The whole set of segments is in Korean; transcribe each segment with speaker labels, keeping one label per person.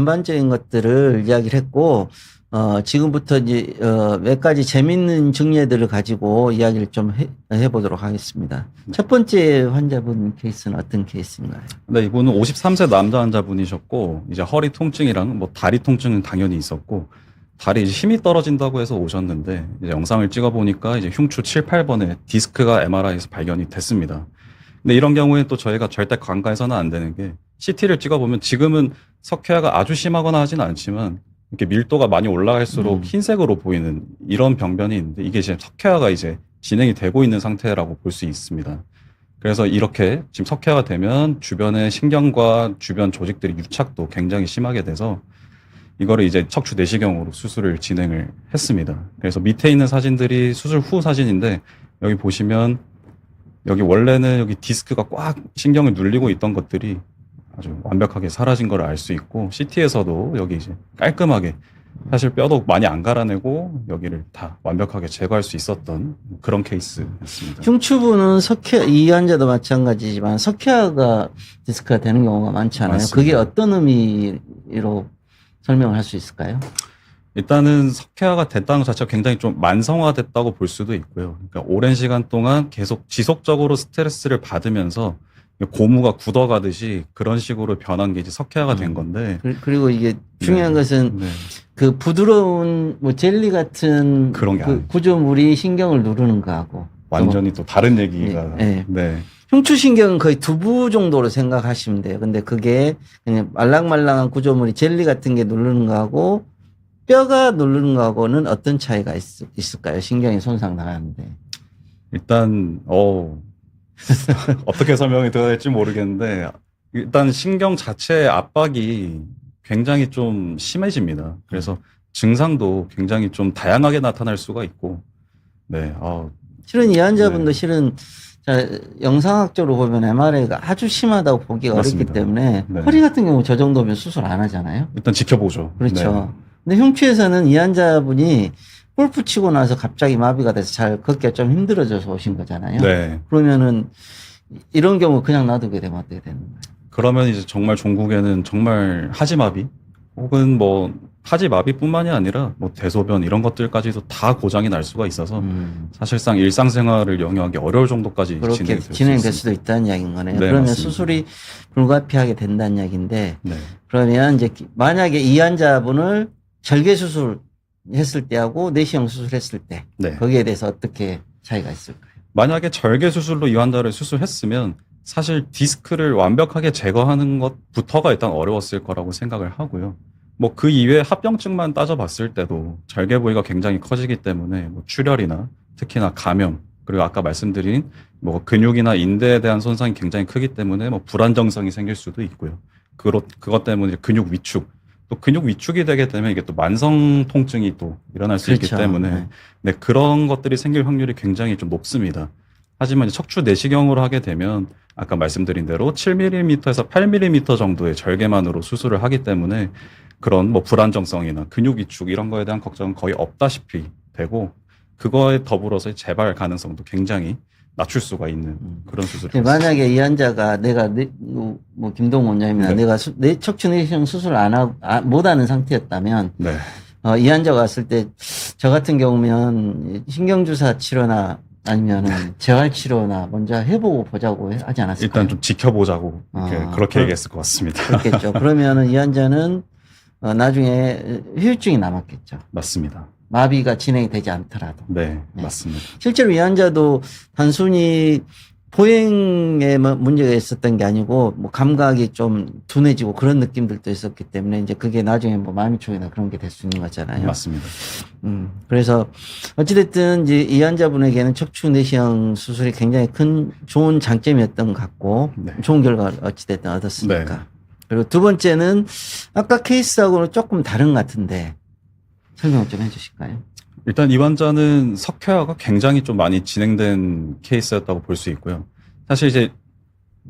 Speaker 1: 전반적인 것들을 이야기를 했고, 지금부터 이제, 몇 가지 재밌는 증례들을 가지고 이야기를 좀 해보도록 하겠습니다. 첫 번째 환자분 케이스는 어떤 케이스인가요?
Speaker 2: 네, 이분은 53세 남자 환자분이셨고, 이제 허리 통증이랑 뭐 다리 통증은 당연히 있었고, 다리 이제 힘이 떨어진다고 해서 오셨는데, 이제 영상을 찍어보니까 이제 흉추 7, 8번에 디스크가 MRI에서 발견이 됐습니다. 근데 이런 경우에 또 저희가 절대 간과해서는 안 되는 게, CT를 찍어보면 지금은 석회화가 아주 심하거나 하진 않지만, 이렇게 밀도가 많이 올라갈수록 흰색으로 보이는 이런 병변이 있는데, 이게 이제 석회화가 이제 진행이 되고 있는 상태라고 볼 수 있습니다. 그래서 이렇게 지금 석회화가 되면 주변의 신경과 주변 조직들이 유착도 굉장히 심하게 돼서 이거를 이제 척추 내시경으로 수술을 진행을 했습니다. 그래서 밑에 있는 사진들이 수술 후 사진인데, 여기 보시면 여기 원래는 여기 디스크가 꽉 신경을 눌리고 있던 것들이 아주 완벽하게 사라진 걸 알 수 있고, CT에서도 여기 이제 깔끔하게, 사실 뼈도 많이 안 갈아내고 여기를 다 완벽하게 제거할 수 있었던 그런 케이스였습니다.
Speaker 1: 흉추부는 이 환자도 마찬가지지만 석회화가 디스크가 되는 경우가 많잖아요.
Speaker 2: 맞습니다.
Speaker 1: 그게 어떤 의미로 설명을 할 수 있을까요?
Speaker 2: 일단은 석회화가 됐다는 것 자체가 굉장히 좀 만성화됐다고 볼 수도 있고요. 그러니까 오랜 시간 동안 계속 지속적으로 스트레스를 받으면서 고무가 굳어가듯이 그런 식으로 변한 게 이제 석회화가 된 건데.
Speaker 1: 그리고 이게 중요한 것은 그 부드러운 뭐 젤리 같은
Speaker 2: 그런 게
Speaker 1: 그 구조물이 신경을 누르는 거하고
Speaker 2: 완전히 또 다른 얘기가.
Speaker 1: 네.
Speaker 2: 네.
Speaker 1: 흉추신경은 거의 두부 정도로 생각하시면 돼요. 근데 그게 그냥 말랑말랑한 구조물이 젤리 같은 게 누르는 거하고 뼈가 누르는 거하고는 어떤 차이가 있을까요? 신경이 손상 나가는데.
Speaker 2: 일단 어떻게 설명이 드려야 될지 모르겠는데, 일단 신경 자체의 압박이 굉장히 좀 심해집니다. 그래서 증상도 굉장히 좀 다양하게 나타날 수가 있고, 네.
Speaker 1: 실은 이 환자분도
Speaker 2: 네.
Speaker 1: 실은 영상학적으로 보면 MRI가 아주 심하다고 보기가
Speaker 2: 맞습니다.
Speaker 1: 어렵기 때문에
Speaker 2: 네.
Speaker 1: 허리 같은 경우 저 정도면 수술 안 하잖아요.
Speaker 2: 일단 지켜보죠.
Speaker 1: 그렇죠. 근데 흉추에서는 이 환자분이 골프 치고 나서 갑자기 마비가 돼서 잘 걷기가 좀 힘들어져서 오신 거잖아요.
Speaker 2: 네.
Speaker 1: 그러면은 이런 경우 그냥 놔두게 되면 어떻게 되는 거예요?
Speaker 2: 그러면 이제 정말 종국에는 정말 하지마비 혹은 뭐 하지마비뿐만이 아니라 뭐 대소변 이런 것들까지도 다 고장이 날 수가 있어서 사실상 일상생활을 영위하기 어려울 정도까지
Speaker 1: 그렇게 진행될 수도 있다는 이야기인 거네요.
Speaker 2: 네,
Speaker 1: 그러면
Speaker 2: 맞습니다.
Speaker 1: 수술이 불가피하게 된다는 이야기인데,
Speaker 2: 네.
Speaker 1: 그러면 이제 만약에 이 환자분을 절개 수술 했을 때하고 내시경 수술했을 때
Speaker 2: 네.
Speaker 1: 거기에 대해서 어떻게 차이가 있을까요?
Speaker 2: 만약에 절개 수술로 이 환자를 수술했으면 사실 디스크를 완벽하게 제거하는 것부터가 일단 어려웠을 거라고 생각을 하고요. 뭐 그 이외에 합병증만 따져봤을 때도 절개 부위가 굉장히 커지기 때문에 뭐 출혈이나 특히나 감염, 그리고 아까 말씀드린 뭐 근육이나 인대에 대한 손상이 굉장히 크기 때문에 뭐 불안정성이 생길 수도 있고요. 그것 때문에 근육 위축, 또 근육 위축이 되게 되면 이게 또 만성 통증이 또 일어날 수 있기 때문에 네, 그런 것들이 생길 확률이 굉장히 좀 높습니다. 하지만 이제 척추 내시경으로 하게 되면 아까 말씀드린 대로 7mm에서 8mm 정도의 절개만으로 수술을 하기 때문에 그런 뭐 불안정성이나 근육 위축 이런 거에 대한 걱정은 거의 없다시피 되고, 그거에 더불어서 재발 가능성도 굉장히 낮출 수가 있는 그런 수술입니다.
Speaker 1: 만약에 이 환자가 내가 뭐 김동 원장님이나 내가 내 척추 내시경 수술 못하는 상태였다면
Speaker 2: 네.
Speaker 1: 이 환자가 왔을 때 저 같은 경우면 신경주사 치료나 아니면은 재활 치료나 먼저 해보고 보자고 하지 않았을까요?
Speaker 2: 일단 좀 지켜보자고 그렇게 얘기했을 것 같습니다.
Speaker 1: 그렇겠죠. 그러면은 이 환자는 나중에 후유증이 남았겠죠.
Speaker 2: 맞습니다.
Speaker 1: 마비가 진행이 되지 않더라도.
Speaker 2: 네, 맞습니다.
Speaker 1: 실제로 이 환자도 단순히 보행에 문제가 있었던 게 아니고 뭐 감각이 좀 둔해지고 그런 느낌들도 있었기 때문에 이제 그게 나중에 뭐 마미초이나 그런 게 될 수 있는 거잖아요.
Speaker 2: 맞습니다.
Speaker 1: 그래서 어찌됐든 이제 이 환자분에게는 척추 내시경 수술이 굉장히 좋은 장점이었던 것 같고 좋은 결과를 어찌됐든 얻었으니까.
Speaker 2: 네.
Speaker 1: 그리고 두 번째는 아까 케이스하고는 조금 다른 것 같은데 설명 좀 해주실까요?
Speaker 2: 일단 이 환자는 석회화가 굉장히 좀 많이 진행된 케이스였다고 볼 수 있고요. 사실 이제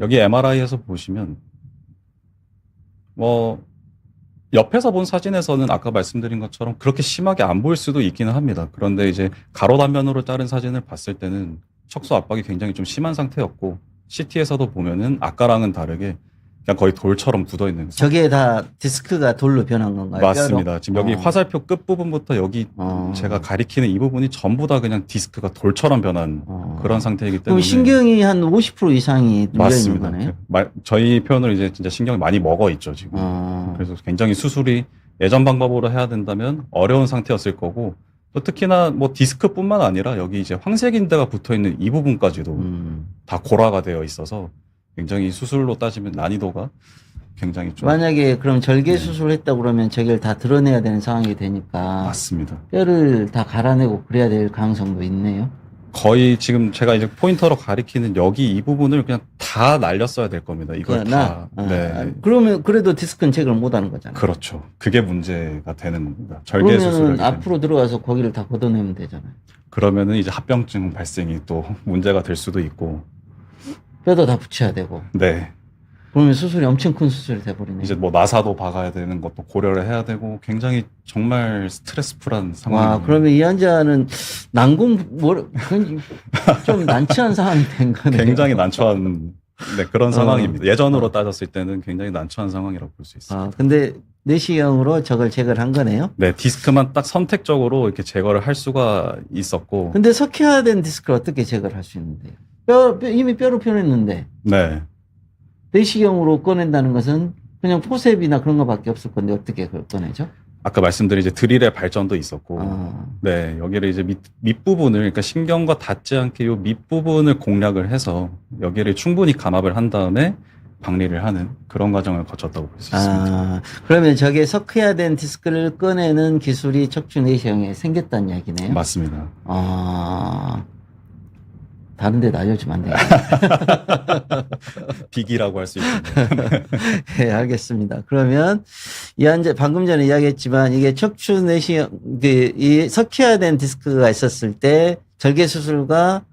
Speaker 2: 여기 MRI에서 보시면 뭐 옆에서 본 사진에서는 아까 말씀드린 것처럼 그렇게 심하게 안 보일 수도 있기는 합니다. 그런데 이제 가로 단면으로 자른 사진을 봤을 때는 척수 압박이 굉장히 좀 심한 상태였고, CT에서도 보면은 아까랑은 다르게 그냥 거의 돌처럼 굳어 있는.
Speaker 1: 저게 다 디스크가 돌로 변한 건가요?
Speaker 2: 맞습니다.
Speaker 1: 뼈로?
Speaker 2: 지금 여기 화살표 끝 부분부터 여기 제가 가리키는 이 부분이 전부 다 그냥 디스크가 돌처럼 변한 그런 상태이기
Speaker 1: 그럼
Speaker 2: 때문에.
Speaker 1: 신경이 한 50% 이상이 눌려 있는
Speaker 2: 맞습니다.
Speaker 1: 거네요.
Speaker 2: 저희 표현으로 이제 진짜 신경이 많이 먹어 있죠 지금. 그래서 굉장히 수술이 예전 방법으로 해야 된다면 어려운 상태였을 거고, 또 특히나 뭐 디스크뿐만 아니라 여기 이제 황색인대가 붙어 있는 이 부분까지도 다 고라가 되어 있어서 굉장히 수술로 따지면 난이도가 굉장히 좀.
Speaker 1: 만약에 그럼 절개 수술을 했다 그러면 저걸 다 드러내야 되는 상황이 되니까
Speaker 2: 맞습니다.
Speaker 1: 뼈를 다 갈아내고 그래야 될 가능성도 있네요.
Speaker 2: 거의 지금 제가 이제 포인터로 가리키는 여기 이 부분을 그냥 다 날렸어야 될 겁니다. 이걸 다. 네.
Speaker 1: 그러면 그래도 디스크는 제거를 못 하는 거잖아요.
Speaker 2: 그렇죠. 그게 문제가 되는 겁니다. 절개 수술을.
Speaker 1: 그러면 앞으로 들어가서 거기를 다 걷어내면 되잖아요.
Speaker 2: 그러면은 이제 합병증 발생이 또 문제가 될 수도 있고.
Speaker 1: 뼈도 다 붙여야 되고.
Speaker 2: 네.
Speaker 1: 그러면 수술이 엄청 큰 수술이 돼버리네요.
Speaker 2: 이제 뭐 나사도 박아야 되는 것도 고려를 해야 되고 굉장히 정말 스트레스풀한 상황입니다.
Speaker 1: 와, 그러면 이 환자는 좀 난처한 상황이 된 거네요.
Speaker 2: 굉장히 난처한 그런 상황입니다. 예전으로 따졌을 때는 굉장히 난처한 상황이라고 볼 수 있습니다.
Speaker 1: 근데 내시경으로 저걸 제거를 한 거네요.
Speaker 2: 네, 디스크만 딱 선택적으로 이렇게 제거를 할 수가 있었고.
Speaker 1: 근데 석회화된 디스크를 어떻게 제거를 할 수 있는데요? 이미 뼈로 표현했는데.
Speaker 2: 네.
Speaker 1: 내시경으로 꺼낸다는 것은 그냥 포셉이나 그런 거밖에 없을 건데 어떻게 그걸 꺼내죠?
Speaker 2: 아까 말씀드린 이제 드릴의 발전도 있었고, 네, 여기를 이제 밑부분을, 그러니까 신경과 닿지 않게 요 밑부분을 공략을 해서 여기를 충분히 감압을 한 다음에 박리를 하는 그런 과정을 거쳤다고 볼 수 있습니다.
Speaker 1: 그러면 저게 석회화된 디스크를 꺼내는 기술이 척추 내시경에 생겼다는 얘기네요?
Speaker 2: 맞습니다.
Speaker 1: 다른 데도 알려주면 안 돼요.
Speaker 2: 빅이라고 할 수 있습니다.
Speaker 1: 네, 알겠습니다. 그러면 이 환자 방금 전에 이야기했지만 이게 척추 내시경 이 석회화된 디스크가 있었을 때 절개 수술과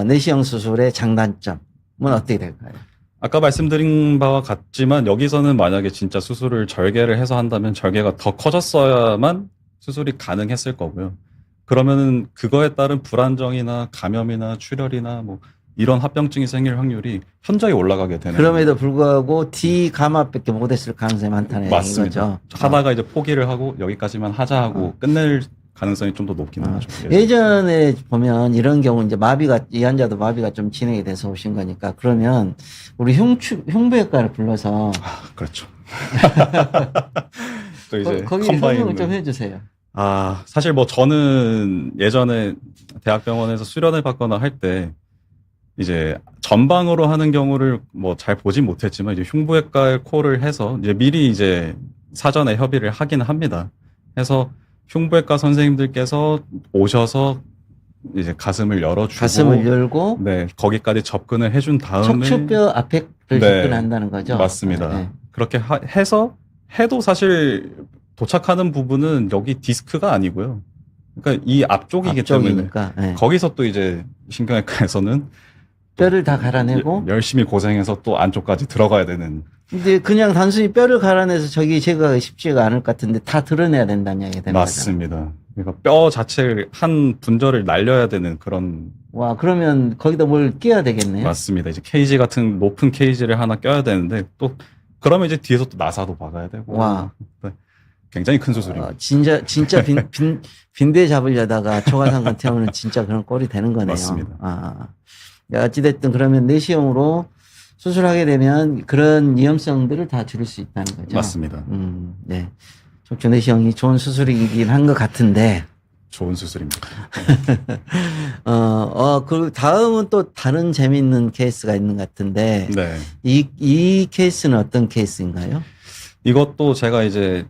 Speaker 1: 내시경 수술의 장단점은 어떻게 될까요?
Speaker 2: 아까 말씀드린 바와 같지만 여기서는 만약에 진짜 수술을 절개를 해서 한다면 절개가 더 커졌어야만 수술이 가능했을 거고요. 그러면은 그거에 따른 불안정이나 감염이나 출혈이나 뭐 이런 합병증이 생길 확률이 현저히 올라가게 되는.
Speaker 1: 그럼에도 불구하고 D 감압밖에 못했을 가능성이 많다는
Speaker 2: 맞습니다.
Speaker 1: 얘기죠.
Speaker 2: 하다가 이제 포기를 하고 여기까지만 하자 하고 끝낼 가능성이 좀 더 높긴 하죠.
Speaker 1: 예전에 보면 이런 경우 이제 이 환자도 마비가 좀 진행이 돼서 오신 거니까 그러면 우리 흉부외과를 불러서
Speaker 2: 그렇죠. 또 이제
Speaker 1: 거기 설명을 좀 해주세요.
Speaker 2: 사실 뭐 저는 예전에 대학병원에서 수련을 받거나 할 때 이제 전방으로 하는 경우를 뭐 잘 보진 못했지만 이제 흉부외과에 콜을 해서 이제 미리 이제 사전에 협의를 하긴 합니다. 해서 흉부외과 선생님들께서 오셔서 이제 가슴을 열어주고
Speaker 1: 가슴을 열고
Speaker 2: 네, 거기까지 접근을 해준 다음에
Speaker 1: 척추뼈 앞에를 접근한다는 거죠.
Speaker 2: 맞습니다.
Speaker 1: 네.
Speaker 2: 그렇게 해서 해도 사실 도착하는 부분은 여기 디스크가 아니고요. 그러니까 이 앞쪽이기 때문에
Speaker 1: 네.
Speaker 2: 거기서 또 이제 신경외과에서는
Speaker 1: 뼈를 다 갈아내고
Speaker 2: 열심히 고생해서 또 안쪽까지 들어가야 되는.
Speaker 1: 근데 그냥 단순히 뼈를 갈아내서 저기 제거가 쉽지가 않을 것 같은데 다 드러내야 된다는 얘기가 되는
Speaker 2: 맞습니다.
Speaker 1: 거잖아요.
Speaker 2: 그러니까 뼈 자체를 한 분절을 날려야 되는 그런.
Speaker 1: 와, 그러면 거기다 뭘 끼워야 되겠네요.
Speaker 2: 맞습니다. 이제 케이지 같은 높은 케이지를 하나 껴야 되는데 또 그러면 이제 뒤에서 또 나사도 박아야 되고.
Speaker 1: 와.
Speaker 2: 네. 굉장히 큰 수술입니다.
Speaker 1: 진짜 빈대 잡으려다가 초과상관 태우는 진짜 그런 꼴이 되는 거네요.
Speaker 2: 맞습니다.
Speaker 1: 어찌됐든 그러면 내시경으로 수술하게 되면 그런 위험성들을 다 줄일 수 있다는 거죠.
Speaker 2: 맞습니다.
Speaker 1: 네. 척추 내시경이 좋은 수술이긴 한 것 같은데.
Speaker 2: 좋은 수술입니다.
Speaker 1: 그 다음은 또 다른 재미있는 케이스가 있는 것 같은데.
Speaker 2: 네.
Speaker 1: 이 케이스는 어떤 케이스인가요?
Speaker 2: 이것도 제가 이제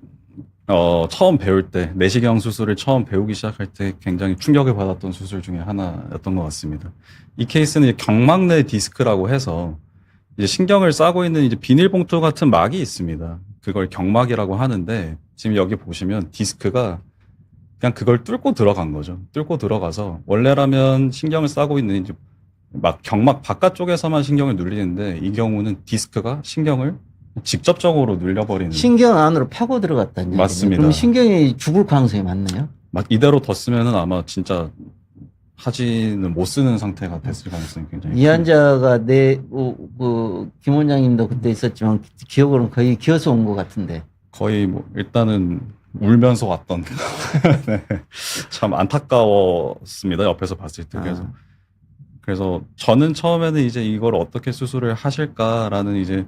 Speaker 2: 처음 배울 때, 내시경 수술을 처음 배우기 시작할 때 굉장히 충격을 받았던 수술 중에 하나였던 것 같습니다. 이 케이스는 경막 내 디스크라고 해서 이제 신경을 싸고 있는 이제 비닐봉투 같은 막이 있습니다. 그걸 경막이라고 하는데 지금 여기 보시면 디스크가 그냥 그걸 뚫고 들어간 거죠. 뚫고 들어가서 원래라면 신경을 싸고 있는 이제 막 경막 바깥쪽에서만 신경을 눌리는데 이 경우는 디스크가 신경을 직접적으로 눌려버리는.
Speaker 1: 신경 안으로 파고 들어갔다는 얘기죠.
Speaker 2: 맞습니다.
Speaker 1: 그럼 신경이 죽을 가능성이 많네요.
Speaker 2: 이대로 뒀으면은 아마 진짜 하지는 못 쓰는 상태가 됐을 가능성이 굉장히
Speaker 1: 이 환자가 김 원장님도 그때 있었지만 기억으로는 거의 기어서 온 것 같은데.
Speaker 2: 거의 뭐 일단은 울면서 왔던 네. 참 안타까웠습니다. 옆에서 봤을 때. 그래서 저는 처음에는 이제 이걸 어떻게 수술을 하실까라는 이제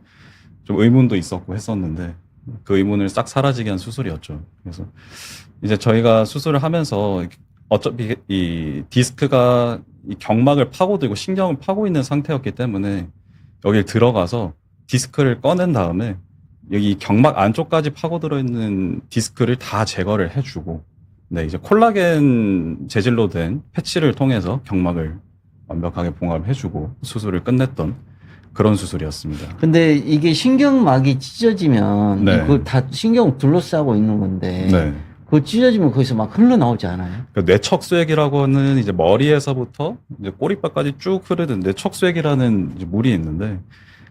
Speaker 2: 좀 의문도 있었고 했었는데 그 의문을 싹 사라지게 한 수술이었죠. 그래서 이제 저희가 수술을 하면서 어차피 이 디스크가 이 경막을 파고들고 신경을 파고 있는 상태였기 때문에 여기를 들어가서 디스크를 꺼낸 다음에 여기 경막 안쪽까지 파고들어 있는 디스크를 다 제거를 해주고, 네, 이제 콜라겐 재질로 된 패치를 통해서 경막을 완벽하게 봉합을 해주고 수술을 끝냈던 그런 수술이었습니다.
Speaker 1: 근데 이게 신경막이 찢어지면
Speaker 2: 네.
Speaker 1: 그걸 다 신경 둘러싸고 있는 건데
Speaker 2: 네.
Speaker 1: 그거 찢어지면 거기서 막 흘러나오지 않아요?
Speaker 2: 그 뇌척수액이라고는 이제 머리에서부터 이제 꼬리뼈까지 쭉 흐르는 뇌척수액이라는 이제 물이 있는데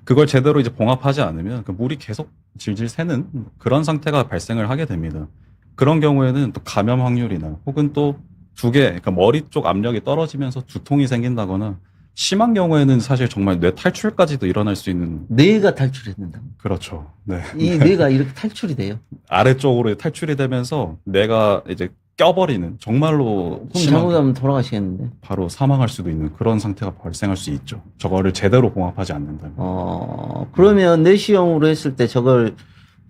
Speaker 2: 그걸 제대로 이제 봉합하지 않으면 그 물이 계속 질질 새는 그런 상태가 발생을 하게 됩니다. 그런 경우에는 또 감염 확률이나 혹은 또 그러니까 머리 쪽 압력이 떨어지면서 두통이 생긴다거나 심한 경우에는 사실 정말 뇌 탈출까지도 일어날 수 있는.
Speaker 1: 뇌가 탈출했는다.
Speaker 2: 그렇죠. 네.
Speaker 1: 이 뇌가 이렇게 탈출이 돼요?
Speaker 2: 아래쪽으로 탈출이 되면서 뇌가 이제 껴버리는 정말로
Speaker 1: 그럼 잘못하면 돌아가시겠는데?
Speaker 2: 바로 사망할 수도 있는 그런 상태가 발생할 수 있죠. 저거를 제대로 봉합하지 않는다면.
Speaker 1: 그러면 내시경으로 했을 때 저걸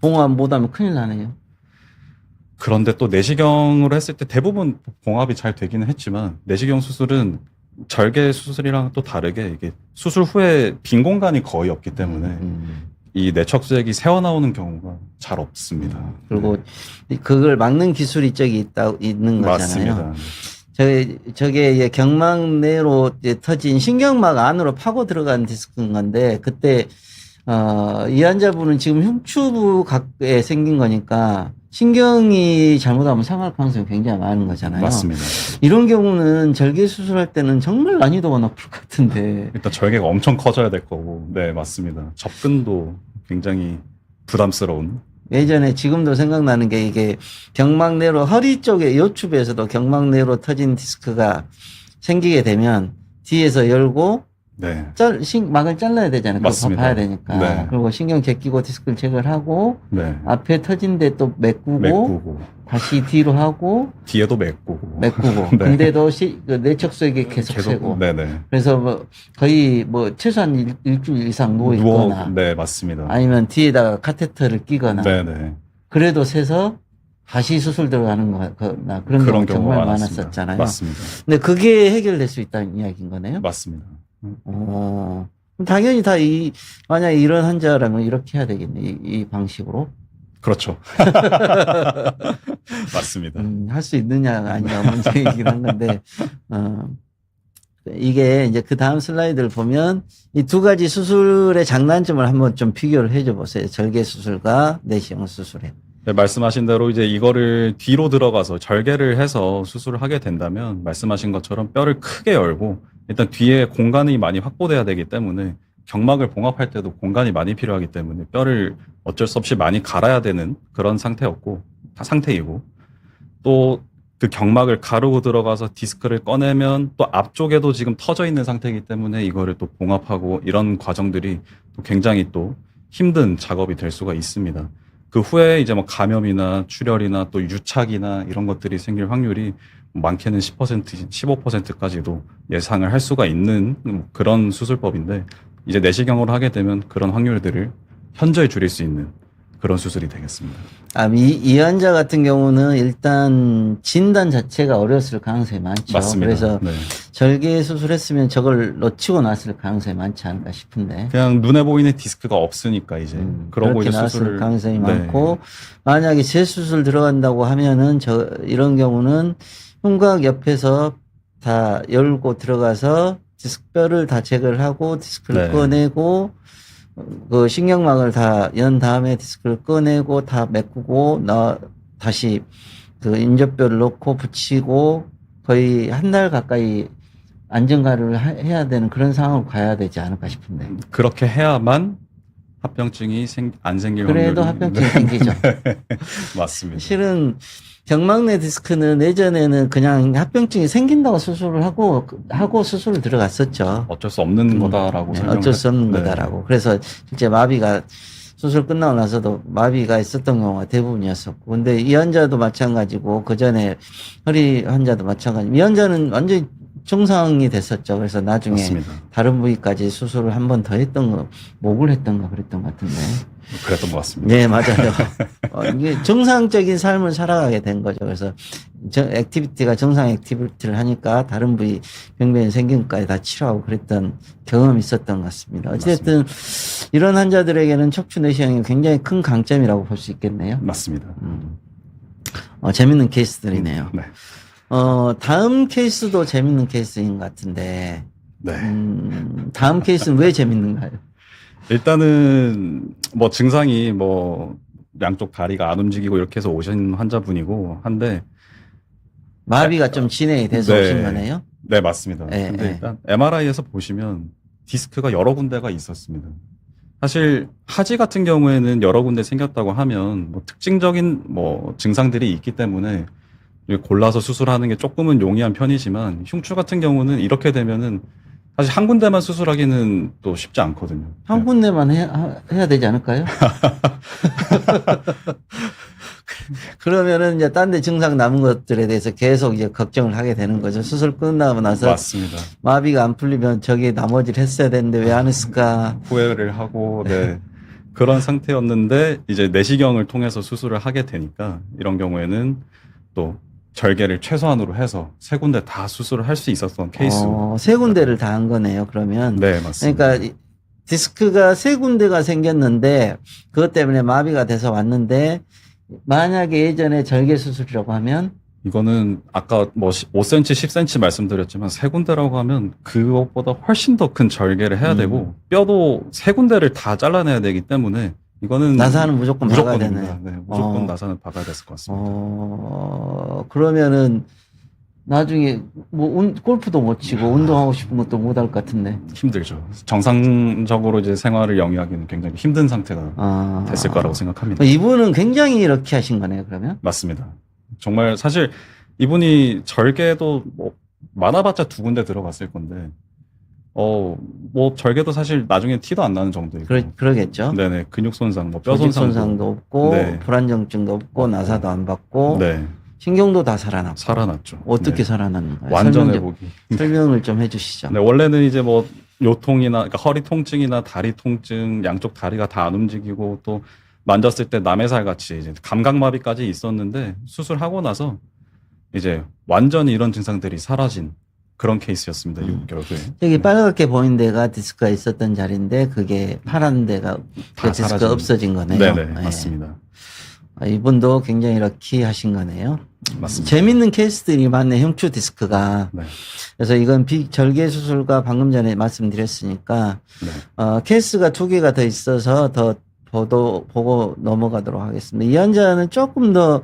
Speaker 1: 봉합 못하면 큰일 나네요.
Speaker 2: 그런데 또 내시경으로 했을 때 대부분 봉합이 잘 되기는 했지만 내시경 수술은 절개 수술이랑 또 다르게 이게 수술 후에 빈 공간이 거의 없기 때문에 이 뇌척수액이 새어나오는 경우가 잘 없습니다.
Speaker 1: 그리고 그걸 막는 기술이 있는 거잖아요.
Speaker 2: 맞습니다.
Speaker 1: 저게 이제 경막 내로 이제 터진 신경막 안으로 파고 들어간 디스크인 건데 그때 이 환자분은 지금 흉추부각에 생긴 거니까 신경이 잘못하면 상할 가능성이 굉장히 많은 거잖아요.
Speaker 2: 맞습니다.
Speaker 1: 이런 경우는 절개 수술할 때는 정말 난이도가 높을 것 같은데.
Speaker 2: 일단 절개가 엄청 커져야 될 거고, 네, 맞습니다. 접근도 굉장히 부담스러운.
Speaker 1: 예전에 지금도 생각나는 게 이게 경막 내로 허리 쪽에 요추부에서도 경막 내로 터진 디스크가 생기게 되면 뒤에서 열고
Speaker 2: 네.
Speaker 1: 막을 잘라야 되잖아요. 그거
Speaker 2: 맞습니다.
Speaker 1: 봐야 되니까.
Speaker 2: 네.
Speaker 1: 그리고 신경 제끼고 디스크를 제거를 하고
Speaker 2: 네.
Speaker 1: 앞에 터진 데 또 메꾸고 다시 뒤로 하고
Speaker 2: 뒤에도 메꾸고.
Speaker 1: 네. 근데도 그 뇌척수액이 계속 새고.
Speaker 2: 네네.
Speaker 1: 그래서 뭐 거의 뭐 최소한 일주일 이상 누워 있거나
Speaker 2: 네, 맞습니다.
Speaker 1: 아니면 뒤에다가 카테터를 끼거나
Speaker 2: 네네.
Speaker 1: 그래도 새서 다시 수술 들어가는 거나 그런 경우 정말 많았었잖아요.
Speaker 2: 맞습니다.
Speaker 1: 근데 그게 해결될 수 있다는 이야기인 거네요.
Speaker 2: 맞습니다.
Speaker 1: 그럼 당연히 만약에 이런 환자라면 이렇게 해야 되겠네. 이 방식으로.
Speaker 2: 그렇죠. 맞습니다.
Speaker 1: 할 수 있느냐가 아니냐 문제이긴 한 건데, 이게 이제 그 다음 슬라이드를 보면 이 두 가지 수술의 장단점을 한번 좀 비교를 해줘 보세요. 절개 수술과 내시경 수술에.
Speaker 2: 네, 말씀하신 대로 이제 이거를 뒤로 들어가서 절개를 해서 수술을 하게 된다면 말씀하신 것처럼 뼈를 크게 열고 일단 뒤에 공간이 많이 확보돼야 되기 때문에 경막을 봉합할 때도 공간이 많이 필요하기 때문에 뼈를 어쩔 수 없이 많이 갈아야 되는 그런 상태이고 또 그 경막을 가르고 들어가서 디스크를 꺼내면 또 앞쪽에도 지금 터져 있는 상태이기 때문에 이거를 또 봉합하고 이런 과정들이 또 굉장히 또 힘든 작업이 될 수가 있습니다. 그 후에 이제 뭐 감염이나 출혈이나 또 유착이나 이런 것들이 생길 확률이 많게는 10%, 15%까지도 예상을 할 수가 있는 그런 수술법인데 이제 내시경으로 하게 되면 그런 확률들을 현저히 줄일 수 있는 그런 수술이 되겠습니다.
Speaker 1: 이 환자 같은 경우는 일단 진단 자체가 어려웠을 가능성이 많죠.
Speaker 2: 맞습니다.
Speaker 1: 그래서
Speaker 2: 네.
Speaker 1: 절개 수술했으면 저걸 놓치고 났을 가능성이 많지 않을까 싶은데.
Speaker 2: 그냥 눈에 보이는 디스크가 없으니까 이제 그러고
Speaker 1: 그렇게
Speaker 2: 이제
Speaker 1: 나왔을
Speaker 2: 수술을
Speaker 1: 가능성이
Speaker 2: 네.
Speaker 1: 많고 만약에 재수술 들어간다고 하면은 이런 경우는 흉곽 옆에서 다 열고 들어가서 디스크뼈를 다 제거를 하고 디스크를
Speaker 2: 네.
Speaker 1: 꺼내고 그 신경막을 다 연 다음에 디스크를 꺼내고 다 메꾸고 다시 그 인접뼈를 넣고 붙이고 거의 한 달 가까이 안전가를 해야 되는 그런 상황으로 가야 되지 않을까 싶은데.
Speaker 2: 그렇게 해야만 합병증이 안 생길
Speaker 1: 그래도
Speaker 2: 확률이
Speaker 1: 합병증이 생기죠.
Speaker 2: 맞습니다.
Speaker 1: 실은 경막내 디스크는 예전에는 그냥 합병증이 생긴다고 수술을 하고 수술을 들어갔었죠.
Speaker 2: 어쩔 수 없는 거다라고 설명을
Speaker 1: 어쩔 수 없는
Speaker 2: 네.
Speaker 1: 거다라고. 그래서 실제 마비가 수술 끝나고 나서도 마비가 있었던 경우가 대부분이었었고. 근데 이 환자도 마찬가지고 그 전에 허리 환자도 마찬가지. 이 환자는 완전히 정상이 됐었죠. 그래서 나중에
Speaker 2: 맞습니다.
Speaker 1: 다른 부위까지 수술을 한 번 더 했던 거, 목을 했던가 그랬던 것 같은데.
Speaker 2: 그랬던 것 같습니다.
Speaker 1: 네, 맞아요. 이게 정상적인 삶을 살아가게 된 거죠. 그래서 액티비티가 정상 액티비티를 하니까 다른 부위 병변이 생긴 것까지 다 치료하고 그랬던 경험이 있었던 것 같습니다. 어쨌든 이런 환자들에게는 척추 내시경이 굉장히 큰 강점이라고 볼 수 있겠네요.
Speaker 2: 맞습니다.
Speaker 1: 재밌는 케이스들이네요.
Speaker 2: 네.
Speaker 1: 다음 케이스도 재밌는 케이스인 것 같은데,
Speaker 2: 네.
Speaker 1: 다음 케이스는 왜 재밌는가요?
Speaker 2: 일단은 뭐 증상이 뭐 양쪽 다리가 안 움직이고 이렇게 해서 오신 환자분이고 한데
Speaker 1: 마비가 좀 진행이 돼서
Speaker 2: 네.
Speaker 1: 오신 거네요?
Speaker 2: 네, 맞습니다.
Speaker 1: 네,
Speaker 2: 근데
Speaker 1: 네.
Speaker 2: 일단 MRI에서 보시면 디스크가 여러 군데가 있었습니다. 사실 하지 같은 경우에는 여러 군데 생겼다고 하면 뭐 특징적인 뭐 증상들이 있기 때문에 골라서 수술하는 게 조금은 용이한 편이지만 흉추 같은 경우는 이렇게 되면은 사실 한 군데만 수술하기는 또 쉽지 않거든요.
Speaker 1: 한 군데만 해야 되지 않을까요? 그러면은 이제 딴 데 증상 남은 것들에 대해서 계속 이제 걱정을 하게 되는 거죠. 수술 끝나고 나서
Speaker 2: 맞습니다.
Speaker 1: 마비가 안 풀리면 저기 나머지를 했어야 되는데 왜 안 했을까?
Speaker 2: 후회를 하고 네. 그런 상태였는데 이제 내시경을 통해서 수술을 하게 되니까 이런 경우에는 또 절개를 최소한으로 해서 세 군데 다 수술을 할 수 있었던 케이스.
Speaker 1: 세 군데를 다 한 거네요. 그러면.
Speaker 2: 네, 맞습니다.
Speaker 1: 그러니까 디스크가 세 군데가 생겼는데 그것 때문에 마비가 돼서 왔는데 만약에 예전에 절개 수술이라고 하면
Speaker 2: 이거는 아까 뭐 5cm, 10cm 말씀드렸지만 세 군데라고 하면 그것보다 훨씬 더 큰 절개를 해야 되고 뼈도 세 군데를 다 잘라내야 되기 때문에 이거는
Speaker 1: 나사는 무조건 박아야
Speaker 2: 무조건입니다.
Speaker 1: 되네.
Speaker 2: 네, 무조건 나사는 박아야 됐을 것 같습니다.
Speaker 1: 그러면은 나중에 뭐 골프도 못 치고 운동하고 싶은 것도 못 할 것 같은데.
Speaker 2: 힘들죠. 정상적으로 이제 생활을 영위하기는 굉장히 힘든 상태가 됐을 거라고 생각합니다.
Speaker 1: 이분은 굉장히 이렇게 하신 거네요, 그러면?
Speaker 2: 맞습니다. 정말 사실 이분이 절개도 뭐 많아봤자 두 군데 들어갔을 건데 뭐 절개도 사실 나중에 티도 안 나는 정도이고.
Speaker 1: 그러겠죠.
Speaker 2: 네네. 근육 손상, 뭐 뼈
Speaker 1: 조직
Speaker 2: 손상도
Speaker 1: 손상도 없고
Speaker 2: 네.
Speaker 1: 불안정증도 없고 나사도 안 받고
Speaker 2: 네.
Speaker 1: 신경도 다 살아났고.
Speaker 2: 살아났죠.
Speaker 1: 어떻게
Speaker 2: 네.
Speaker 1: 살아났는가요?
Speaker 2: 완전 회복이.
Speaker 1: 설명을 좀 해주시죠.
Speaker 2: 네, 원래는 이제 뭐 요통이나 그러니까 허리 통증이나 다리 통증, 양쪽 다리가 다 안 움직이고 또 만졌을 때 남의 살 같이 이제 감각마비까지 있었는데 수술하고 나서 이제 완전히 이런 증상들이 사라진 그런 케이스였습니다. 6개월 후에.
Speaker 1: 여기 빨갛게 보이는 데가 디스크가 있었던 자리인데 그게 파란 데가 그 디스크가
Speaker 2: 사라진.
Speaker 1: 없어진 거네요.
Speaker 2: 네네,
Speaker 1: 네.
Speaker 2: 맞습니다.
Speaker 1: 이분도 굉장히 럭키하신 거네요.
Speaker 2: 맞습니다.
Speaker 1: 재밌는 케이스들이 많네, 흉추 디스크가.
Speaker 2: 네.
Speaker 1: 그래서 이건 비절개 수술과 방금 전에 말씀드렸으니까
Speaker 2: 네.
Speaker 1: 케이스가 두 개가 더 있어서 더 보고 넘어가도록 하겠습니다. 이 환자는 조금 더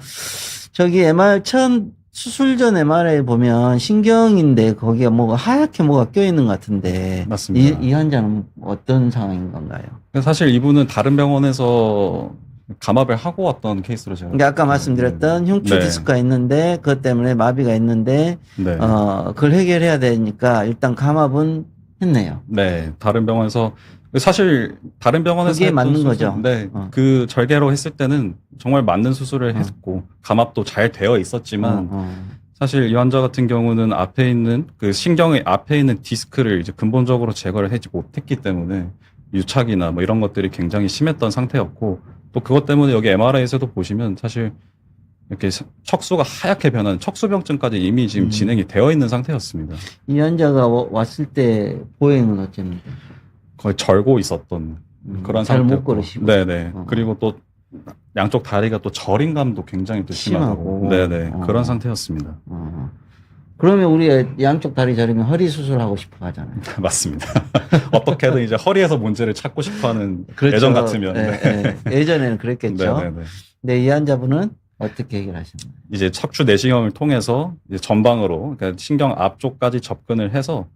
Speaker 1: 저기 처음 수술 전 MRI 보면 신경인데 거기에 뭐가 하얗게 뭐가 껴있는 것 같은데
Speaker 2: 맞습니다.
Speaker 1: 이 환자는 어떤 상황인 건가요?
Speaker 2: 사실 이분은 다른 병원에서 감압을 하고 왔던 케이스로 제가.
Speaker 1: 그러니까 아까 말씀드렸던 흉추
Speaker 2: 네.
Speaker 1: 디스크가 있는데 그것 때문에 마비가 있는데
Speaker 2: 네.
Speaker 1: 그걸 해결해야 되니까 일단 감압은 했네요.
Speaker 2: 네, 다른 병원에서 사실 다른 병원에서
Speaker 1: 그게
Speaker 2: 했던
Speaker 1: 맞는
Speaker 2: 수술,
Speaker 1: 거죠.
Speaker 2: 네, 그 절개로 했을 때는 정말 맞는 수술을 했고 감압도 잘 되어 있었지만 사실 이 환자 같은 경우는 앞에 있는 그 신경의 앞에 있는 디스크를 이제 근본적으로 제거를 하지 못했기 때문에 유착이나 뭐 이런 것들이 굉장히 심했던 상태였고 또 그것 때문에 여기 MRI에서도 보시면 사실 이렇게 척수가 하얗게 변하는 척수병증까지 이미 지금 진행이 되어 있는 상태였습니다.
Speaker 1: 이 환자가 왔을 때 보행은 어땠는데?
Speaker 2: 거의 절고 있었던 그런
Speaker 1: 잘 못
Speaker 2: 상태였고.
Speaker 1: 걸으시고.
Speaker 2: 네네. 그리고 또 양쪽 다리가 또 저림감도 굉장히 또 심하고.
Speaker 1: 심하고.
Speaker 2: 네네. 그런 상태였습니다.
Speaker 1: 그러면 우리 양쪽 다리 저리면 허리 수술하고 싶어 하잖아요.
Speaker 2: 맞습니다. 어떻게든 이제 허리에서 문제를 찾고 싶어하는
Speaker 1: 그렇죠.
Speaker 2: 예전 같으면.
Speaker 1: 네. 예전에는 그랬겠죠.
Speaker 2: 네네네.
Speaker 1: 근데 이 환자분은 어떻게 해결하시나요?
Speaker 2: 이제 척추 내시경을 통해서 이제 전방으로 그러니까 신경 앞쪽까지 접근을 해서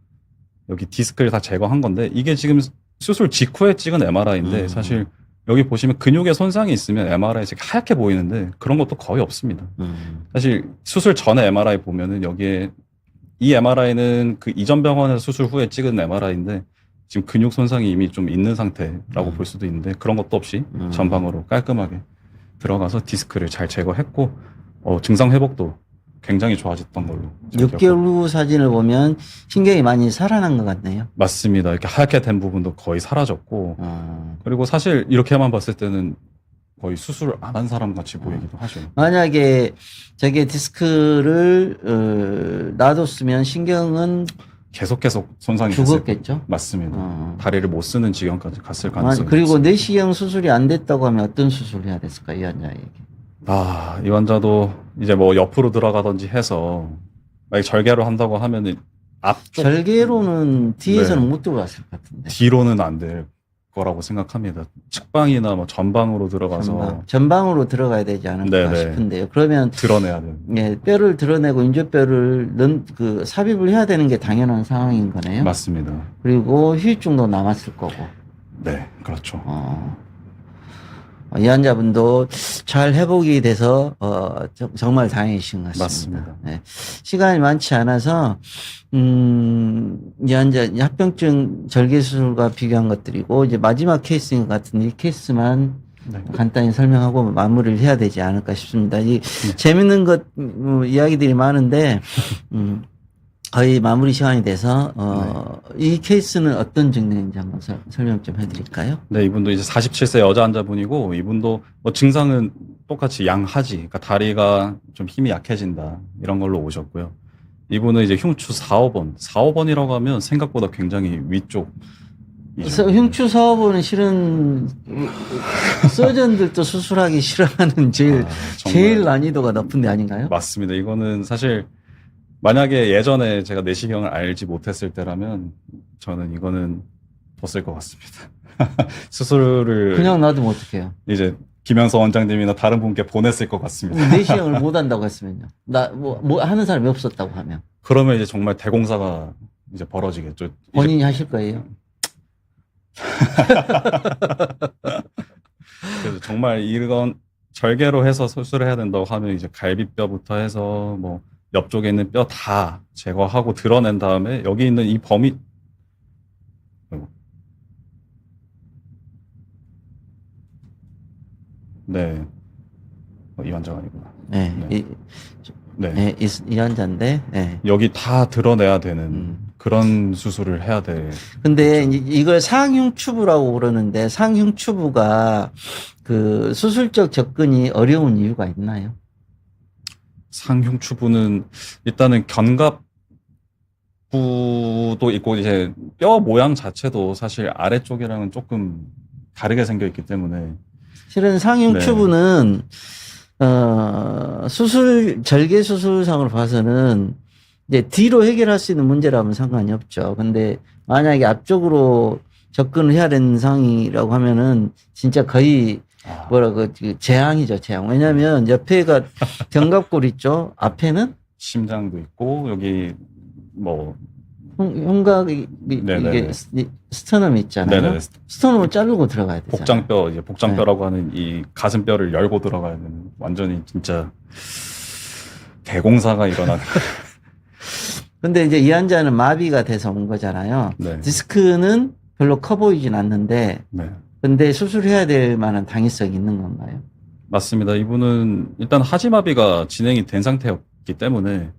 Speaker 2: 여기 디스크를 다 제거한 건데 이게 지금 수술 직후에 찍은 MRI인데 사실 여기 보시면 근육에 손상이 있으면 MRI 이렇게 하얗게 보이는데 그런 것도 거의 없습니다. 사실 수술 전에 MRI 보면은 여기에 이 MRI는 그 이전 병원에서 수술 후에 찍은 MRI인데 지금 근육 손상이 이미 좀 있는 상태라고 볼 수도 있는데 그런 것도 없이 전방으로 깔끔하게 들어가서 디스크를 잘 제거했고 증상 회복도 굉장히 좋아졌던 걸로.
Speaker 1: 6개월 후 사진을 보면 신경이 많이 살아난 것 같네요.
Speaker 2: 맞습니다. 이렇게 하얗게 된 부분도 거의 사라졌고 그리고 사실 이렇게만 봤을 때는 거의 수술 안 한 사람 같이 보이기도 하죠.
Speaker 1: 만약에 저게 디스크를 놔뒀으면 신경은
Speaker 2: 계속 손상이 됐을
Speaker 1: 죽었겠죠.
Speaker 2: 거예요. 맞습니다. 다리를 못 쓰는 지경까지 갔을 가능성이
Speaker 1: 그리고
Speaker 2: 있습니다.
Speaker 1: 내시경 수술이 안 됐다고 하면 어떤 수술을 해야 됐을까 이 환자에게?
Speaker 2: 이 환자도 이제 뭐 옆으로 들어가든지 해서 만약 절개로 한다고 하면은 앞쪽
Speaker 1: 절개로는 뒤에서는
Speaker 2: 네.
Speaker 1: 못 들어갔을 것 같은데.
Speaker 2: 뒤로는 안 될 거라고 생각합니다. 측방이나 뭐 전방으로 들어가서
Speaker 1: 전방으로 들어가야 되지 않을까
Speaker 2: 네네.
Speaker 1: 싶은데요. 그러면
Speaker 2: 드러내야 되는.
Speaker 1: 예, 뼈를 드러내고 인조뼈를 삽입을 해야 되는 게 당연한 상황인 거네요.
Speaker 2: 맞습니다.
Speaker 1: 그리고 휴유증도 남았을 거고.
Speaker 2: 네, 그렇죠.
Speaker 1: 이 환자분도 잘 회복이 돼서 정말 다행이신 것 같습니다.
Speaker 2: 맞습니다.
Speaker 1: 네. 시간이 많지 않아서 이 환자 합병증 절개 수술과 비교한 것들이고 이제 마지막 케이스인 것 같은데 이 케이스만
Speaker 2: 네.
Speaker 1: 간단히 설명하고 마무리를 해야 되지 않을까 싶습니다. 이 재밌는 것 이야기들이 많은데 거의 마무리 시간이 돼서 이 케이스는 어떤 증상인지 한번 설명 좀 해드릴까요?
Speaker 2: 네, 이분도 이제 47세 여자 환자분이고 이분도 뭐 증상은 똑같이 양하지, 그러니까 다리가 좀 힘이 약해진다 이런 걸로 오셨고요. 이분은 이제 흉추 4, 5번, 4, 5번이라고 하면 생각보다 굉장히 위쪽.
Speaker 1: 흉추 4, 5번은 실은 서전들도 수술하기 싫어하는 제일 난이도가 높은 데 아닌가요?
Speaker 2: 맞습니다. 이거는 사실 만약에 예전에 제가 내시경을 알지 못했을 때라면 저는 이거는 뒀을 것 같습니다. 수술을
Speaker 1: 그냥 놔두면 어떡해요?
Speaker 2: 이제 김현서 원장님이나 다른 분께 보냈을 것 같습니다.
Speaker 1: 내시경을 못 한다고 했으면요. 뭐 하는 사람이 없었다고 하면.
Speaker 2: 그러면 이제 정말 대공사가 이제 벌어지겠죠.
Speaker 1: 본인이 하실 거예요?
Speaker 2: 그래서 정말 이건 절개로 해서 수술을 해야 된다고 하면 이제 갈비뼈부터 해서 뭐 옆쪽에 있는 뼈 다 제거하고 드러낸 다음에 여기 있는 이 범위 네. 이 환자가 아니구나.
Speaker 1: 네.
Speaker 2: 네.
Speaker 1: 이 환자인데, 네.
Speaker 2: 여기 다 드러내야 되는 그런 수술을 해야 돼.
Speaker 1: 근데 이걸 상흉추부라고 그러는데 상흉추부가 그 수술적 접근이 어려운 이유가 있나요?
Speaker 2: 상흉추부는 일단은 견갑부도 있고 이제 뼈 모양 자체도 사실 아래쪽이랑은 조금 다르게 생겨 있기 때문에
Speaker 1: 실은 상흉추부는 절개 수술상으로 봐서는 이제 뒤로 해결할 수 있는 문제라면 상관이 없죠. 근데 만약에 앞쪽으로 접근을 해야 되는 상황이라고 하면은 진짜 거의 재앙이죠, 재앙. 왜냐면 옆에가 견갑골 있죠. 앞에는
Speaker 2: 심장도 있고 여기 뭐
Speaker 1: 흉곽이 이게 스터넘 있잖아요.
Speaker 2: 네네.
Speaker 1: 스터넘을 자르고 들어가야 되잖아요.
Speaker 2: 복장뼈, 이제 복장뼈라고 하는 이 가슴뼈를 열고 들어가야 되는 완전히 진짜 대공사가 일어나는.
Speaker 1: 근데 이제 이 환자는 마비가 돼서 온 거잖아요.
Speaker 2: 네.
Speaker 1: 디스크는 별로 커 보이진 않는데,
Speaker 2: 네.
Speaker 1: 근데 수술해야 될 만한 당위성이 있는 건가요?
Speaker 2: 맞습니다. 이분은 일단 하지마비가 진행이 된 상태였기 때문에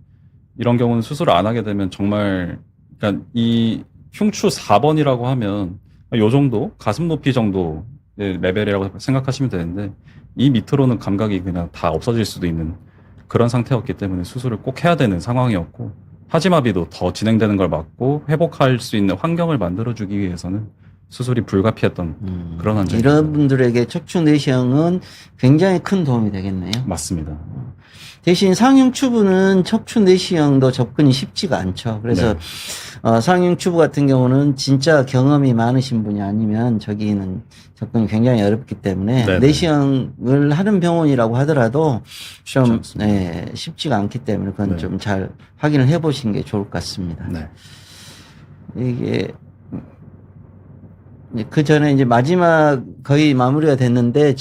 Speaker 2: 이런 경우는 수술을 안 하게 되면 정말, 그러니까 이 흉추 4번이라고 하면 요 정도, 가슴 높이 정도 레벨이라고 생각하시면 되는데 이 밑으로는 감각이 그냥 다 없어질 수도 있는 그런 상태였기 때문에 수술을 꼭 해야 되는 상황이었고, 하지마비도 더 진행되는 걸 막고 회복할 수 있는 환경을 만들어주기 위해서는 수술이 불가피했던 그런 환자입니다.
Speaker 1: 이런 분들에게 척추 내시경은 굉장히 큰 도움이 되겠네요.
Speaker 2: 맞습니다.
Speaker 1: 대신 상흉추부는 척추 내시경도 접근이 쉽지가 않죠. 그래서 상흉추부 같은 경우는 진짜 경험이 많으신 분이 아니면 저기는 접근이 굉장히 어렵기 때문에
Speaker 2: 네네.
Speaker 1: 내시경을 하는 병원이라고 하더라도 좀 쉽지가 않기 때문에 그건 좀 잘 확인을 해보신 게 좋을 것 같습니다.
Speaker 2: 네.
Speaker 1: 이게 그 전에 이제 마지막 거의 마무리가 됐는데